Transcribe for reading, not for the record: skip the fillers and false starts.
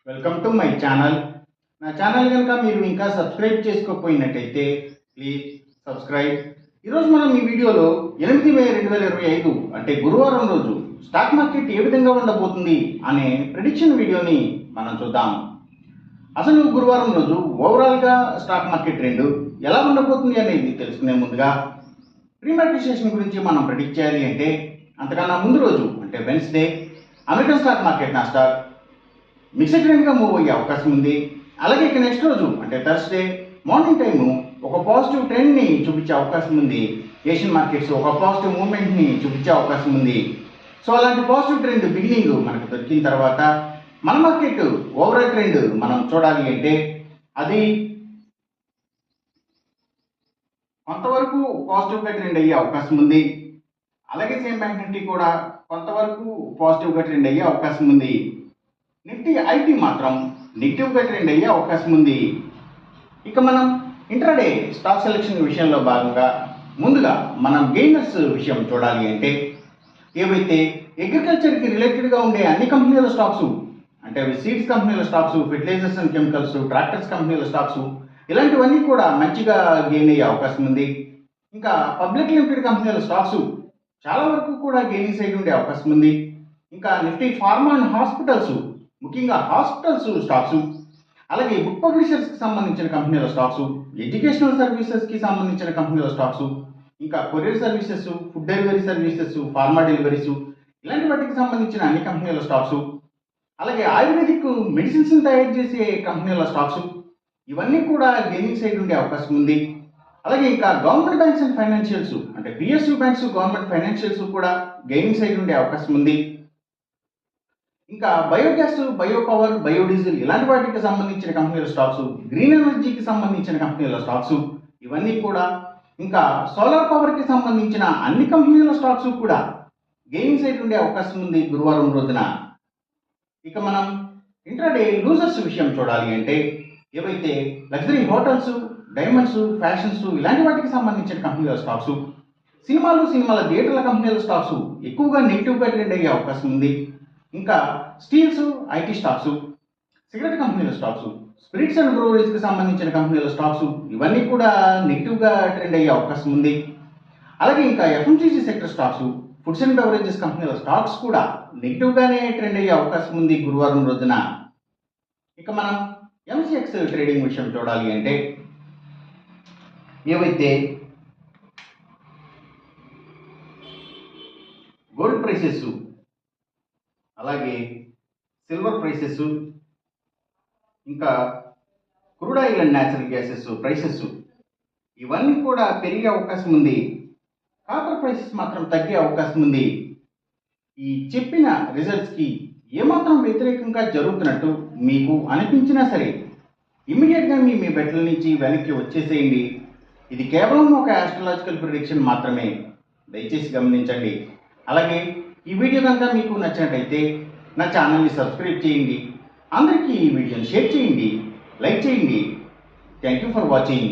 Welcome to my channel. నా channel కనుక మీరు ఇంకా సబ్స్క్రైబ్ చేసుకోకపోయినట్టయితే ప్లీజ్ సబ్స్క్రైబ్. ఈరోజు మనం ఈ వీడియోలో 8 మే 2025 అంటే గురువారం రోజు స్టాక్ మార్కెట్ ఏ విధంగా ఉండబోతుంది అనే ప్రిడిక్షన్ వీడియోని మనం చూద్దాం. అసలు గురువారం రోజు ఓవరాల్గా స్టాక్ మార్కెట్ ట్రెండ్ ఎలా ఉండబోతుంది అనేది తెలుసుకునే ముందుగా ప్రీ మార్కెట్ సెషన్ గురించి మనం ప్రిడిక్ట్ చేయాలి అంటే అంతకన్నా ముందు రోజు అంటే Wednesday American stock market Nasdaq mixed ట్రెండ్గా మూవ్ అయ్యే అవకాశం ఉంది. అలాగే ఇక నెక్స్ట్ రోజు అంటే థర్స్డే మార్నింగ్ టైము ఒక పాజిటివ్ ట్రెండ్ని చూపించే అవకాశం ఉంది. ఏషియన్ మార్కెట్స్ ఒక పాజిటివ్ మూవ్మెంట్ని చూపించే అవకాశం ఉంది. సో అలాంటి పాజిటివ్ ట్రెండ్ బిగినింగ్ మనకు దొరికిన తర్వాత మన మార్కెట్ ఓవరాల్ ట్రెండ్ మనం చూడాలి అంటే అది కొంతవరకు పాజిటివ్గా ట్రెండ్ అయ్యే అవకాశం ఉంది. అలాగే సేమ్ బ్యాంక్ నిఫ్టీ కూడా కొంతవరకు పాజిటివ్గా ట్రెండ్ అయ్యే అవకాశం ఉంది. నిఫ్టీ ఐటీ మాత్రం నెగిటివ్గా ట్రెండ్ అయ్యే అవకాశం ఉంది. ఇక మనం ఇంట్రాడే స్టాక్ సెలెక్షన్ విషయంలో భాగంగా ముందుగా మనం గెయినర్స్ విషయం చూడాలి అంటే ఏవైతే అగ్రికల్చర్కి రిలేటెడ్గా ఉండే అన్ని కంపెనీల స్టాక్స్ అంటే అవి సీడ్స్ కంపెనీల stocks, fertilizers and chemicals, tractors కంపెనీల స్టాక్స్ ఇలాంటివన్నీ కూడా మంచిగా గెయిన్ అయ్యే అవకాశం ఉంది. ఇంకా పబ్లిక్ లిమిటెడ్ కంపెనీల స్టాక్స్ చాలా వరకు కూడా గెయినింగ్ సైడ్ ఉండే అవకాశం ఉంది. ఇంకా నిఫ్టీ ఫార్మా అండ్ హాస్పిటల్స్ ముఖ్యంగా హాస్పిటల్స్ స్టాక్స్, అలాగే బుక్ పబ్లిషర్స్కి సంబంధించిన కంపెనీల స్టాక్స్, ఎడ్యుకేషనల్ సర్వీసెస్కి సంబంధించిన కంపెనీల స్టాక్స్, ఇంకా courier services, food delivery services, pharma deliveries ఇలాంటి వాటికి సంబంధించిన అన్ని కంపెనీల స్టాక్స్, అలాగే ఆయుర్వేదిక్ మెడిసిన్స్ తయారు చేసే కంపెనీల స్టాక్స్ ఇవన్నీ కూడా గెయినింగ్ సైడ్ ఉండే అవకాశం ఉంది. అలాగే ఇంకా గవర్నమెంట్ బ్యాంక్స్ అండ్ ఫైనాన్షియల్స్ అంటే పిఎస్యూ బ్యాంక్స్, గవర్నమెంట్ ఫైనాన్షియల్స్ కూడా గెయినింగ్ సైడ్ ఉండే అవకాశం ఉంది. ఇంకా బయోగ్యాస్, బయో పవర్, బయోడీజిల్ ఇలాంటి వాటికి సంబంధించిన కంపెనీల స్టాక్స్, గ్రీన్ ఎనర్జీకి సంబంధించిన కంపెనీల స్టాక్స్ ఇవన్నీ కూడా, ఇంకా సోలార్ పవర్కి సంబంధించిన అన్ని కంపెనీల స్టాక్స్ కూడా గెయినింగ్ సైడ్ ఉండే అవకాశం ఉంది గురువారం రోజున. ఇక మనం ఇంట్రాడే లూజర్స్ విషయం చూడాలి అంటే ఏవైతే లగ్జరీ హోటల్స్, డైమండ్స్, ఫ్యాషన్స్ ఇలాంటి వాటికి సంబంధించిన కంపెనీల స్టాక్స్, సినిమాల థియేటర్ల కంపెనీల స్టాక్స్ ఎక్కువగా నెగిటివ్గా ట్రెండ్ అయ్యే అవకాశం ఉంది. ఇంకా స్టీల్స్, ఐటీ స్టాక్స్, సిగరెట్ కంపెనీల స్టాక్స్, స్పిరిట్స్ అండ్ బ్రూవరీస్కి సంబంధించిన కంపెనీల స్టాక్స్ ఇవన్నీ కూడా నెగిటివ్గా ట్రెండ్ అయ్యే అవకాశం ఉంది. అలాగే ఇంకా FMCG sector stocks, foods and beverages కంపెనీల స్టాక్స్ కూడా నెగిటివ్గానే ట్రెండ్ అయ్యే అవకాశం ఉంది గురువారం రోజున. ఇక మనం ఎంసీఎక్స్ ట్రేడింగ్ విషయం చూడాలి అంటే ఏవైతే గోల్డ్ ప్రైసెస్, అలాగే సిల్వర్ ప్రైసెస్, ఇంకా crude oil and natural gases prices ఇవన్నీ కూడా పెరిగే అవకాశం ఉంది. కాపర్ ప్రైసెస్ మాత్రం తగ్గే అవకాశం ఉంది. ఈ చెప్పిన రిజల్ట్స్కి ఏమాత్రం వ్యతిరేకంగా జరుగుతున్నట్టు మీకు అనిపించినా సరే ఇమ్మీడియట్గా మీ బెట్ల నుంచి వెనక్కి వచ్చేసేయండి. ఇది కేవలం ఒక ఆస్ట్రాలజికల్ ప్రిడిక్షన్ మాత్రమే, దయచేసి గమనించండి. అలాగే ఈ వీడియో కనుక మీకు నచ్చినట్టయితే నా ఛానల్ని సబ్స్క్రైబ్ చేయండి, అందరికీ ఈ వీడియోని షేర్ చేయండి, లైక్ చేయండి. Thank you for watching.